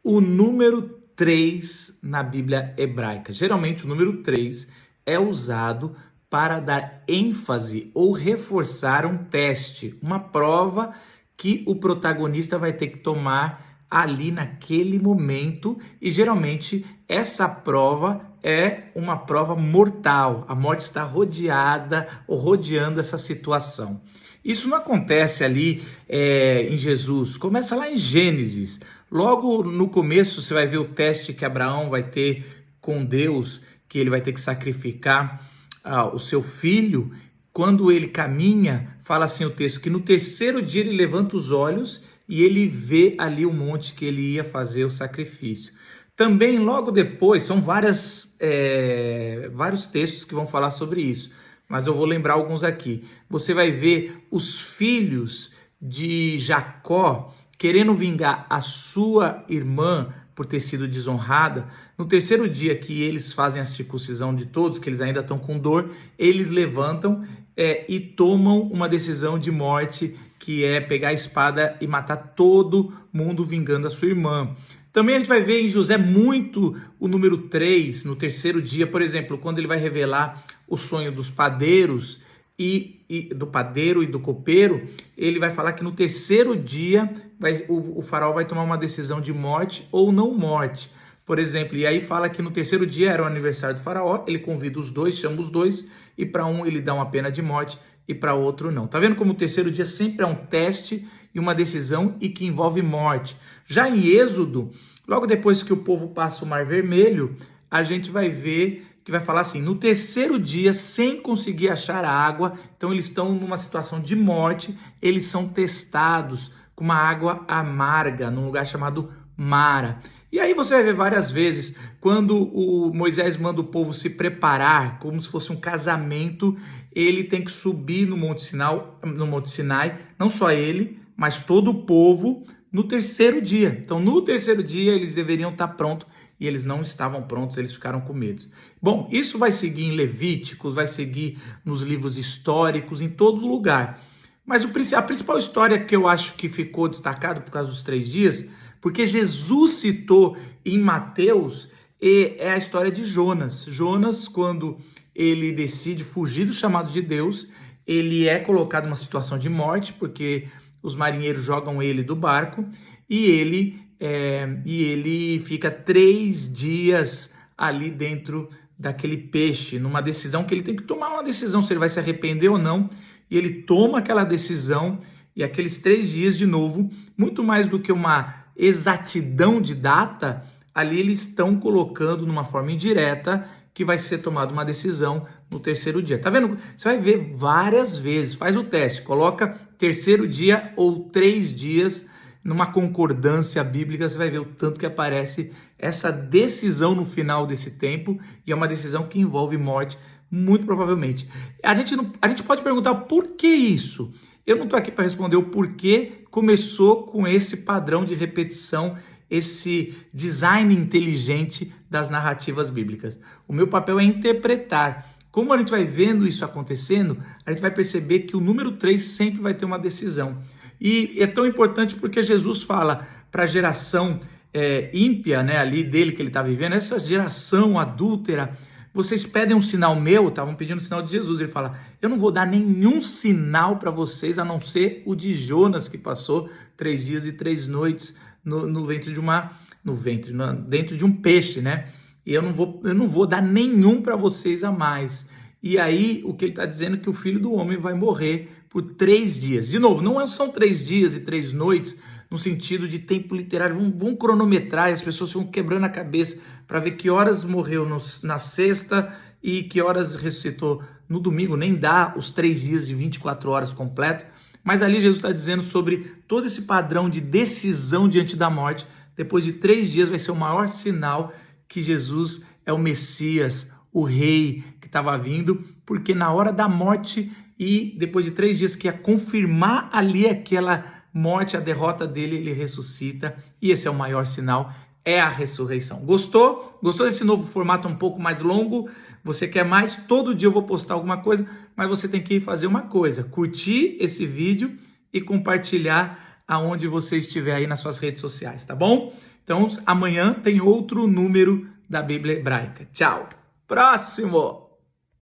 O número 3 na Bíblia hebraica. Geralmente o número 3 é usado para dar ênfase ou reforçar um teste, uma prova que o protagonista vai ter que tomar ali naquele momento, e geralmente essa prova é uma prova mortal. A morte está rodeada ou rodeando essa situação. Isso não acontece ali em Jesus, começa lá em Gênesis. Logo no começo você vai ver o teste que Abraão vai ter com Deus, que ele vai ter que sacrificar o seu filho. Quando ele caminha, fala assim o texto, que no terceiro dia ele levanta os olhos e ele vê ali o monte que ele ia fazer o sacrifício. Também logo depois, são vários textos que vão falar sobre isso, mas eu vou lembrar alguns aqui. Você vai ver os filhos de Jacó querendo vingar a sua irmã por ter sido desonrada. No terceiro dia que eles fazem a circuncisão de todos, que eles ainda estão com dor, eles levantam e tomam uma decisão de morte, que é pegar a espada e matar todo mundo vingando a sua irmã. Também a gente vai ver em José muito o número 3, no terceiro dia, por exemplo, quando ele vai revelar o sonho dos padeiros e do padeiro e do copeiro. Ele vai falar que no terceiro dia o faraó vai tomar uma decisão de morte ou não morte, por exemplo. E aí fala que no terceiro dia era o aniversário do faraó, ele convida os dois, chama os dois, e para um ele dá uma pena de morte e para outro não. Tá vendo como o terceiro dia sempre é um teste e uma decisão e que envolve morte? Já em Êxodo, logo depois que o povo passa o Mar Vermelho, a gente vai ver que vai falar assim, no terceiro dia, sem conseguir achar a água, então eles estão numa situação de morte, eles são testados com uma água amarga, num lugar chamado Mara. E aí você vai ver várias vezes, quando o Moisés manda o povo se preparar, como se fosse um casamento, ele tem que subir no Monte Sinai, não só ele, mas todo o povo, no terceiro dia. Então, no terceiro dia, eles deveriam estar prontos, e eles não estavam prontos, eles ficaram com medo. Bom, isso vai seguir em Levíticos, vai seguir nos livros históricos, em todo lugar. Mas a principal história que eu acho que ficou destacada por causa dos 3 dias, porque Jesus citou em Mateus, é a história de Jonas. Jonas, quando ele decide fugir do chamado de Deus, ele é colocado numa situação de morte, porque os marinheiros jogam ele do barco, e ele fica 3 dias ali dentro daquele peixe, numa decisão que ele tem que tomar uma decisão, se ele vai se arrepender ou não, e ele toma aquela decisão, e aqueles 3 dias de novo, muito mais do que uma exatidão de data, ali eles estão colocando numa forma indireta que vai ser tomada uma decisão no terceiro dia. Tá vendo? Você vai ver várias vezes, faz o teste, coloca terceiro dia ou 3 dias numa concordância bíblica, você vai ver o tanto que aparece essa decisão no final desse tempo, e é uma decisão que envolve morte, muito provavelmente. A gente pode perguntar por que isso? Eu não estou aqui para responder o porquê começou com esse padrão de repetição, esse design inteligente das narrativas bíblicas. O meu papel é interpretar. Como a gente vai vendo isso acontecendo, a gente vai perceber que o número 3 sempre vai ter uma decisão. E é tão importante porque Jesus fala para a geração ímpia, né, ali dele que ele está vivendo, essa geração adúltera, vocês pedem um sinal meu, estavam pedindo um sinal de Jesus, ele fala, eu não vou dar nenhum sinal para vocês, a não ser o de Jonas, que passou 3 dias e 3 noites dentro de um peixe, né? E eu não vou dar nenhum para vocês a mais. E aí, o que ele está dizendo é que o Filho do Homem vai morrer por 3 dias. De novo, não são 3 dias e 3 noites no sentido de tempo literário. Vão cronometrar, e as pessoas ficam quebrando a cabeça para ver que horas morreu na sexta e que horas ressuscitou no domingo. Nem dá os 3 dias de 24 horas completo. Mas ali Jesus está dizendo sobre todo esse padrão de decisão diante da morte. Depois de 3 dias vai ser o maior sinal que Jesus é o Messias, o rei que estava vindo, porque na hora da morte e depois de 3 dias que ia confirmar ali aquela morte, a derrota dele, ele ressuscita, e esse é o maior sinal, é a ressurreição. Gostou? Gostou desse novo formato um pouco mais longo? Você quer mais? Todo dia eu vou postar alguma coisa, mas você tem que fazer uma coisa, curtir esse vídeo e compartilhar aonde você estiver aí nas suas redes sociais, tá bom? Então, amanhã tem outro número da Bíblia Hebraica. Tchau! Próximo!